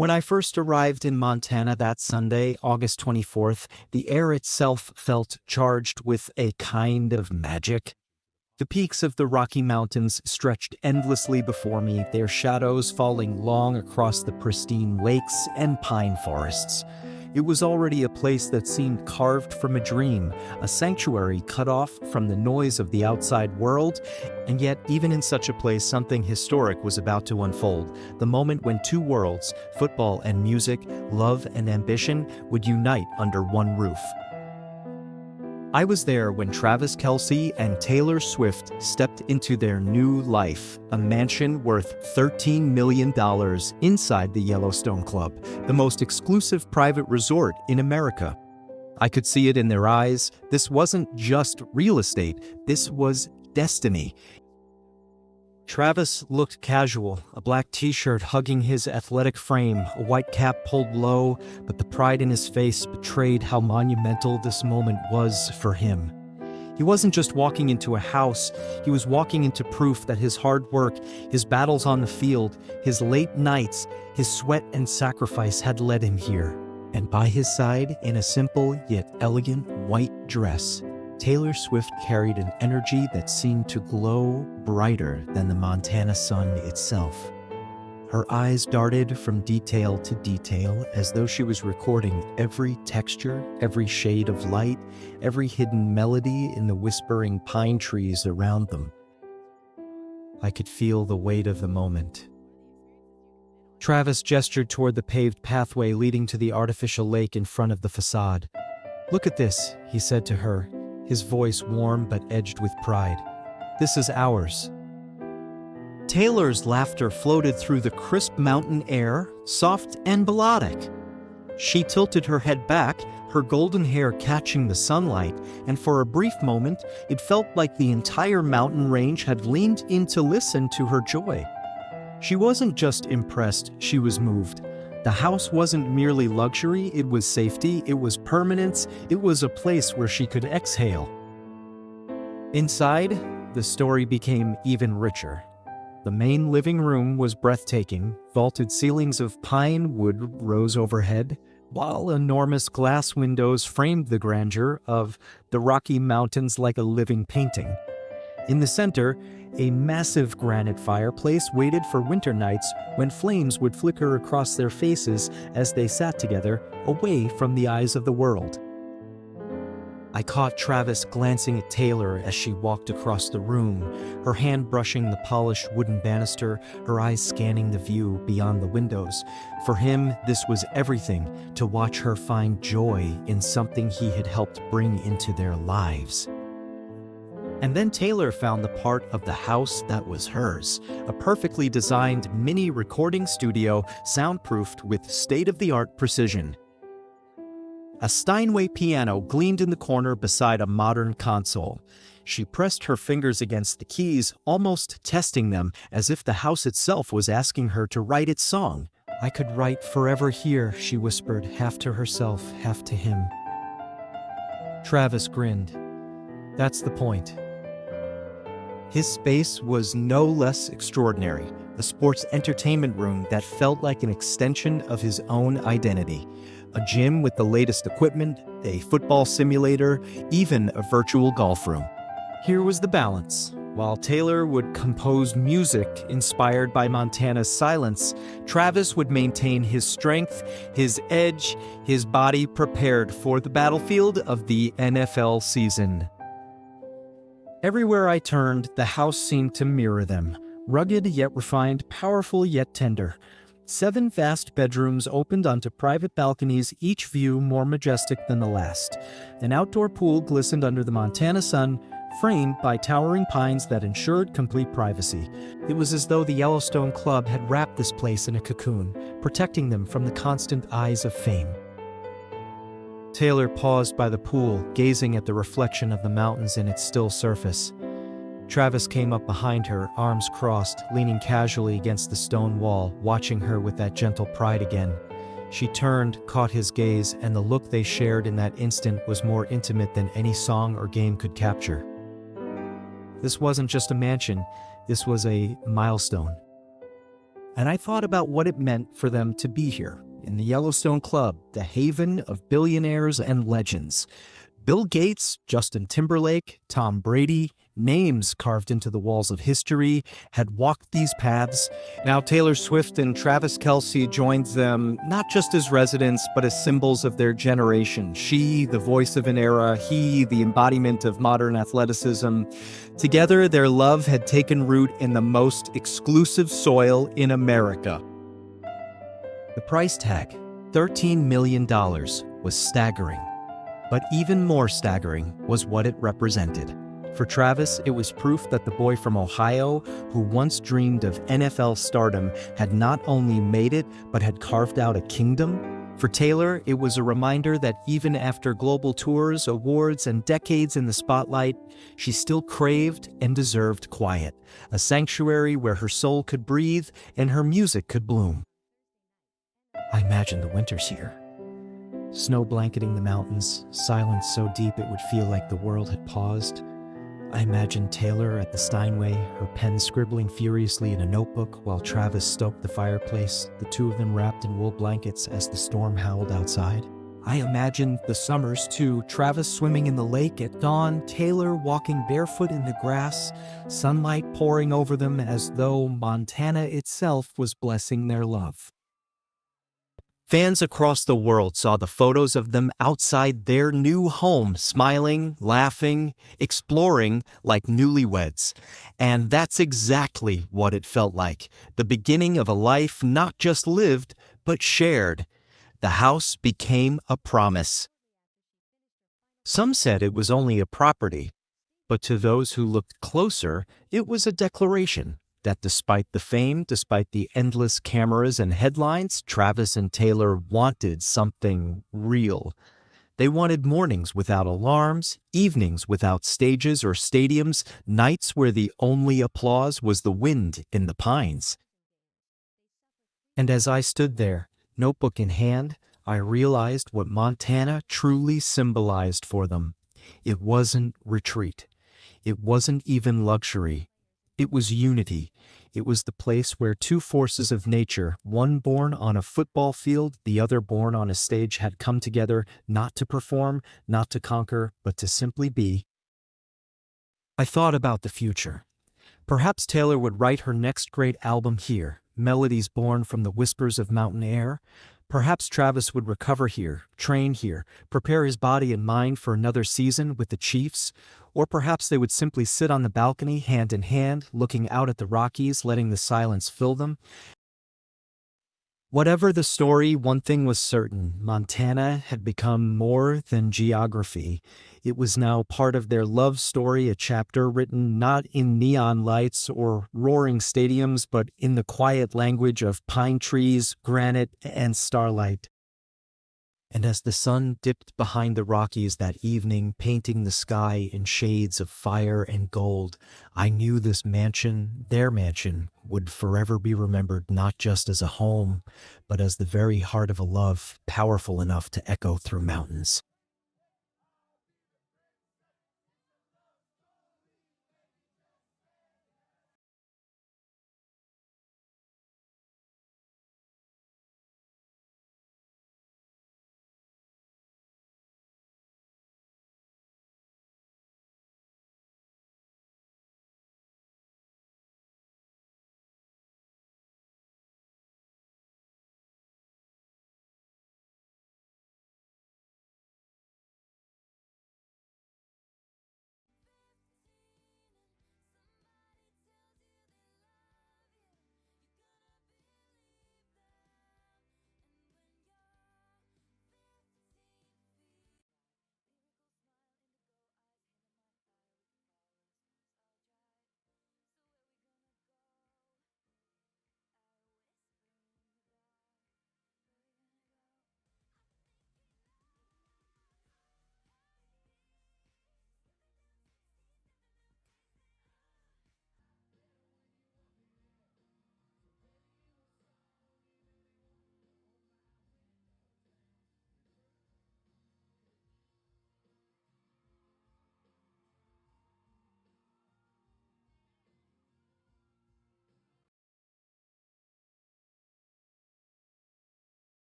When I first arrived in Montana that Sunday, August 24th, the air itself felt charged with a kind of magic. The peaks of the Rocky Mountains stretched endlessly before me, their shadows falling long across the pristine lakes and pine forests. It was already a place that seemed carved from a dream, a sanctuary cut off from the noise of the outside world, and yet even in such a place something historic was about to unfold, the moment when two worlds, football and music, love and ambition, would unite under one roof. I was there when Travis Kelce and Taylor Swift stepped into their new life, a mansion worth $13 million inside the Yellowstone Club, the most exclusive private resort in America. I could see it in their eyes. This wasn't just real estate, this was destiny. Travis looked casual, a black t-shirt hugging his athletic frame, a white cap pulled low, but the pride in his face betrayed how monumental this moment was for him. He wasn't just walking into a house, he was walking into proof that his hard work, his battles on the field, his late nights, his sweat and sacrifice had led him here. And by his side, in a simple yet elegant white dress, Taylor Swift carried an energy that seemed to glow brighter than the Montana sun itself. Her eyes darted from detail to detail as though she was recording every texture, every shade of light, every hidden melody in the whispering pine trees around them. I could feel the weight of the moment. Travis gestured toward the paved pathway leading to the artificial lake in front of the facade. "Look at this," he said to her, his voice warm but edged with pride. "This is ours." Taylor's laughter floated through the crisp mountain air, soft and melodic. She tilted her head back, her golden hair catching the sunlight, and for a brief moment, it felt like the entire mountain range had leaned in to listen to her joy. She wasn't just impressed, she was moved. The house wasn't merely luxury, it was safety, it was permanence, it was a place where she could exhale. Inside, the story became even richer. The main living room was breathtaking, vaulted ceilings of pine wood rose overhead, while enormous glass windows framed the grandeur of the Rocky Mountains like a living painting. In the center, a massive granite fireplace waited for winter nights when flames would flicker across their faces as they sat together, away from the eyes of the world. I caught Travis glancing at Taylor as she walked across the room, her hand brushing the polished wooden banister, her eyes scanning the view beyond the windows. For him, this was everything, to watch her find joy in something he had helped bring into their lives. And then Taylor found the part of the house that was hers, a perfectly designed mini recording studio soundproofed with state-of-the-art precision. A Steinway piano gleamed in the corner beside a modern console. She pressed her fingers against the keys, almost testing them, as if the house itself was asking her to write its song. "I could write forever here," she whispered, half to herself, half to him. Travis grinned. "That's the point." His space was no less extraordinary, a sports entertainment room that felt like an extension of his own identity. A gym with the latest equipment, a football simulator, even a virtual golf room. Here was the balance. While Taylor would compose music inspired by Montana's silence, Travis would maintain his strength, his edge, his body prepared for the battlefield of the NFL season. Everywhere I turned, the house seemed to mirror them. Rugged yet refined, powerful yet tender. 7 vast bedrooms opened onto private balconies, each view more majestic than the last. An outdoor pool glistened under the Montana sun, framed by towering pines that ensured complete privacy. It was as though the Yellowstone Club had wrapped this place in a cocoon, protecting them from the constant eyes of fame. Taylor paused by the pool, gazing at the reflection of the mountains in its still surface. Travis came up behind her, arms crossed, leaning casually against the stone wall, watching her with that gentle pride again. She turned, caught his gaze, and the look they shared in that instant was more intimate than any song or game could capture. This wasn't just a mansion, this was a milestone. And I thought about what it meant for them to be here, in the Yellowstone Club, the haven of billionaires and legends. Bill Gates, Justin Timberlake, Tom Brady, names carved into the walls of history, had walked these paths. Now Taylor Swift and Travis Kelce joined them not just as residents, but as symbols of their generation. She, the voice of an era, he, the embodiment of modern athleticism. Together, their love had taken root in the most exclusive soil in America. The price tag, $13 million, was staggering. But even more staggering was what it represented. For Travis, it was proof that the boy from Ohio, who once dreamed of NFL stardom, had not only made it, but had carved out a kingdom. For Taylor, it was a reminder that even after global tours, awards, and decades in the spotlight, she still craved and deserved quiet, a sanctuary where her soul could breathe and her music could bloom. I imagine the winters here. Snow blanketing the mountains, silence so deep it would feel like the world had paused. I imagined Taylor at the Steinway, her pen scribbling furiously in a notebook while Travis stoked the fireplace, the two of them wrapped in wool blankets as the storm howled outside. I imagined the summers too, Travis swimming in the lake at dawn, Taylor walking barefoot in the grass, sunlight pouring over them as though Montana itself was blessing their love. Fans across the world saw the photos of them outside their new home, smiling, laughing, exploring like newlyweds. And that's exactly what it felt like, the beginning of a life not just lived, but shared. The house became a promise. Some said it was only a property, but to those who looked closer, it was a declaration that despite the fame, despite the endless cameras and headlines, Travis and Taylor wanted something real. They wanted mornings without alarms, evenings without stages or stadiums, nights where the only applause was the wind in the pines. And as I stood there, notebook in hand, I realized what Montana truly symbolized for them. It wasn't retreat. It wasn't even luxury. It was unity. It was the place where two forces of nature, one born on a football field, the other born on a stage, had come together not to perform, not to conquer, but to simply be. I thought about the future. Perhaps Taylor would write her next great album here, melodies born from the whispers of mountain air. Perhaps Travis would recover here, train here, prepare his body and mind for another season with the Chiefs. Or perhaps they would simply sit on the balcony, hand in hand, looking out at the Rockies, letting the silence fill them. Whatever the story, one thing was certain: Montana had become more than geography. It was now part of their love story, a chapter written not in neon lights or roaring stadiums, but in the quiet language of pine trees, granite, and starlight. And as the sun dipped behind the Rockies that evening, painting the sky in shades of fire and gold, I knew this mansion, their mansion, would forever be remembered not just as a home, but as the very heart of a love powerful enough to echo through mountains.